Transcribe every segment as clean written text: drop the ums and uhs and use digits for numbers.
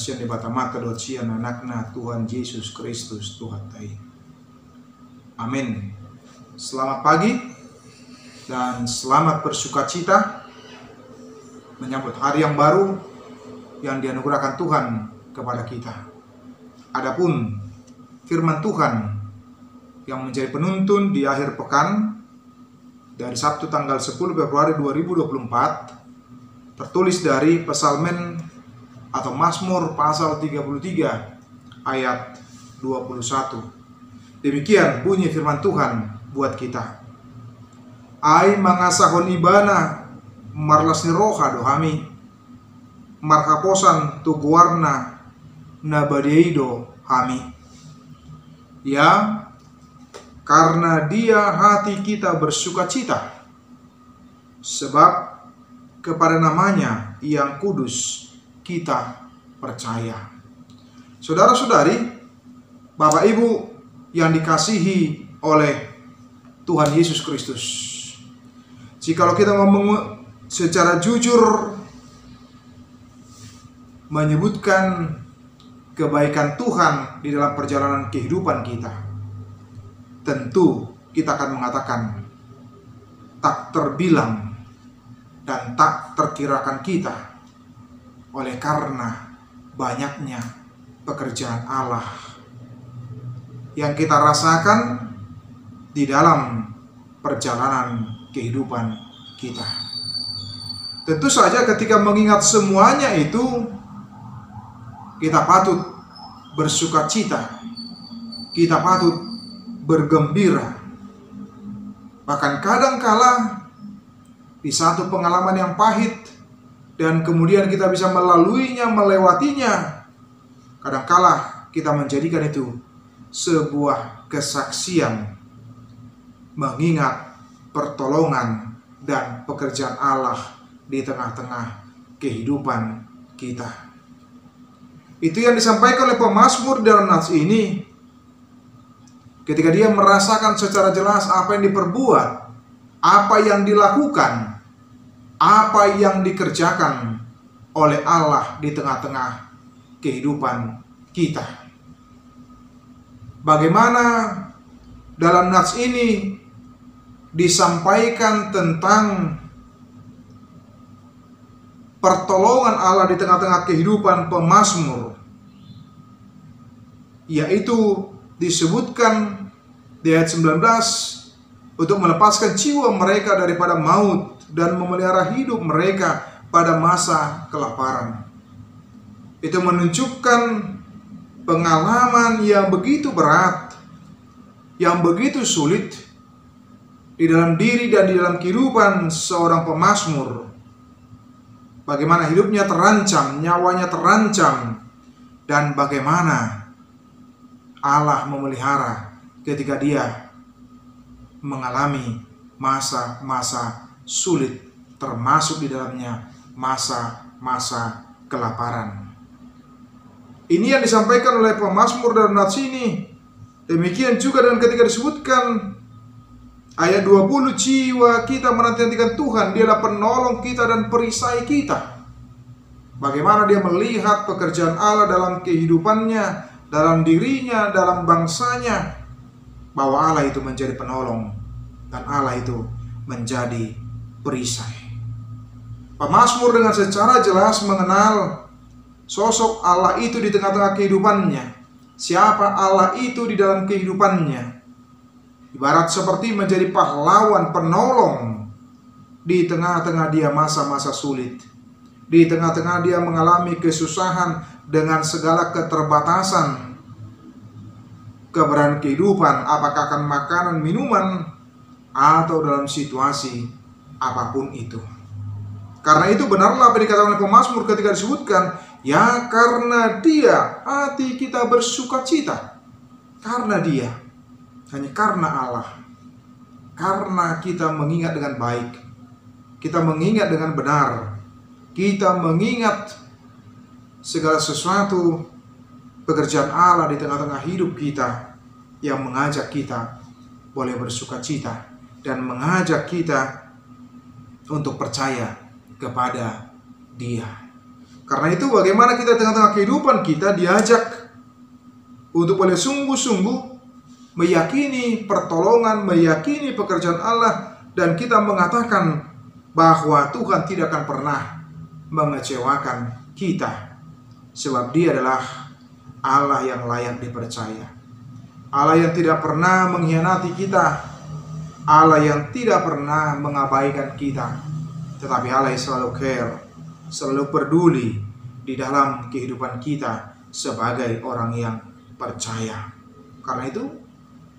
sian di bata mata dot sian anakna Tuhan Yesus Kristus Tuhan tai. Amin. Selamat pagi dan selamat bersukacita menyambut hari yang baru yang dianugerahkan Tuhan kepada kita. Adapun firman Tuhan yang menjadi penuntun di akhir pekan dari Sabtu tanggal 10 Februari 2024 tertulis dari Psalmen atau Mazmur pasal 33 ayat 21. Demikian bunyi firman Tuhan buat kita. Ai mangasahon ibana marlasni roha dohami markaposan tuguarna nabadeido hami. Ya, karena dia hati kita bersukacita, sebab kepada namanya yang kudus kita percaya. Saudara-saudari, Bapak Ibu yang dikasihi oleh Tuhan Yesus Kristus, jikalau kita ngomong secara jujur menyebutkan kebaikan Tuhan di dalam perjalanan kehidupan kita, tentu kita akan mengatakan tak terbilang dan tak terkirakan kita, oleh karena banyaknya pekerjaan Allah yang kita rasakan di dalam perjalanan kehidupan kita. Tentu saja ketika mengingat semuanya itu, kita patut bersukacita, kita patut bergembira. Bahkan kadangkala di satu pengalaman yang pahit dan kemudian kita bisa melaluinya, melewatinya, kadangkala kita menjadikan itu sebuah kesaksian, mengingat pertolongan dan pekerjaan Allah di tengah-tengah kehidupan kita. Itu yang disampaikan oleh pemazmur dalam nats ini, ketika dia merasakan secara jelas apa yang diperbuat, apa yang dilakukan, apa yang dikerjakan oleh Allah di tengah-tengah kehidupan kita. Bagaimana dalam nats ini disampaikan tentang pertolongan Allah di tengah-tengah kehidupan pemazmur, yaitu disebutkan di ayat 19 untuk melepaskan jiwa mereka daripada maut dan memelihara hidup mereka pada masa kelaparan. Itu menunjukkan pengalaman yang begitu berat, yang begitu sulit di dalam diri dan di dalam kehidupan seorang pemazmur. Bagaimana hidupnya terancam, nyawanya terancam, dan bagaimana Allah memelihara ketika dia mengalami masa-masa sulit, termasuk di dalamnya masa-masa kelaparan. Ini yang disampaikan oleh pemazmur dalam nats ini. Demikian juga dengan ketika disebutkan ayat 20, jiwa kita menantikan Tuhan, dialah penolong kita dan perisai kita. Bagaimana dia melihat pekerjaan Allah dalam kehidupannya, dalam dirinya, dalam bangsanya, bahwa Allah itu menjadi penolong dan Allah itu menjadi perisai. Pemazmur dengan secara jelas mengenal sosok Allah itu di tengah-tengah kehidupannya. Siapa Allah itu di dalam kehidupannya? Ibarat seperti menjadi pahlawan penolong di tengah-tengah dia masa-masa sulit, di tengah-tengah dia mengalami kesusahan dengan segala keterbatasan keberadaan kehidupan, apakah akan makanan, minuman, atau dalam situasi apapun itu. Karena itu benarlah apa dikatakan oleh pemazmur ketika disebutkan, ya karena dia hati kita bersukacita. Karena dia, hanya karena Allah. Karena kita mengingat dengan baik, kita mengingat dengan benar, kita mengingat segala sesuatu pekerjaan Allah di tengah-tengah hidup kita yang mengajak kita boleh bersukacita dan mengajak kita untuk percaya kepada Dia. Karena itu bagaimana kita tengah-tengah kehidupan kita diajak untuk boleh sungguh-sungguh meyakini pertolongan, meyakini pekerjaan Allah, dan kita mengatakan bahwa Tuhan tidak akan pernah mengecewakan kita, sebab Dia adalah Allah yang layak dipercaya, Allah yang tidak pernah mengkhianati kita, Allah yang tidak pernah mengabaikan kita, tetapi Allah yang selalu care, selalu peduli di dalam kehidupan kita sebagai orang yang percaya. Karena itu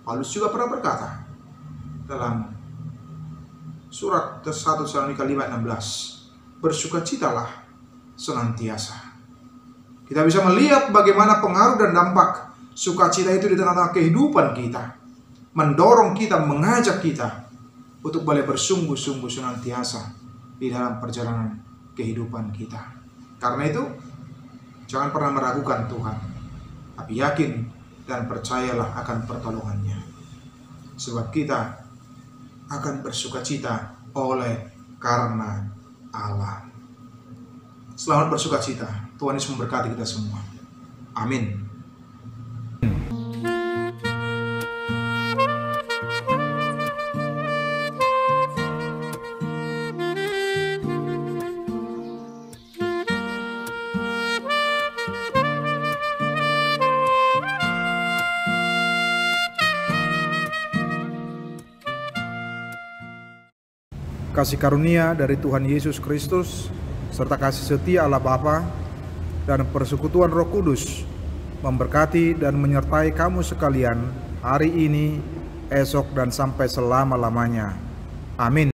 Paulus juga pernah berkata dalam surat 1 Tesalonika 5:16, bersukacitalah senantiasa. Kita bisa melihat bagaimana pengaruh dan dampak sukacita itu di tengah-tengah kehidupan kita, mendorong kita, mengajak kita untuk boleh bersungguh-sungguh senantiasa di dalam perjalanan kehidupan kita. Karena itu jangan pernah meragukan Tuhan, tapi yakin dan percayalah akan pertolongannya, sebab kita akan bersukacita oleh karena Allah. Selamat bersukacita. Tuhan Yesus memberkati kita semua. Amin. Kasih karunia dari Tuhan Yesus Kristus serta kasih setia Allah Bapa dan persekutuan Roh Kudus memberkati dan menyertai kamu sekalian hari ini, esok, dan sampai selama-lamanya. Amin.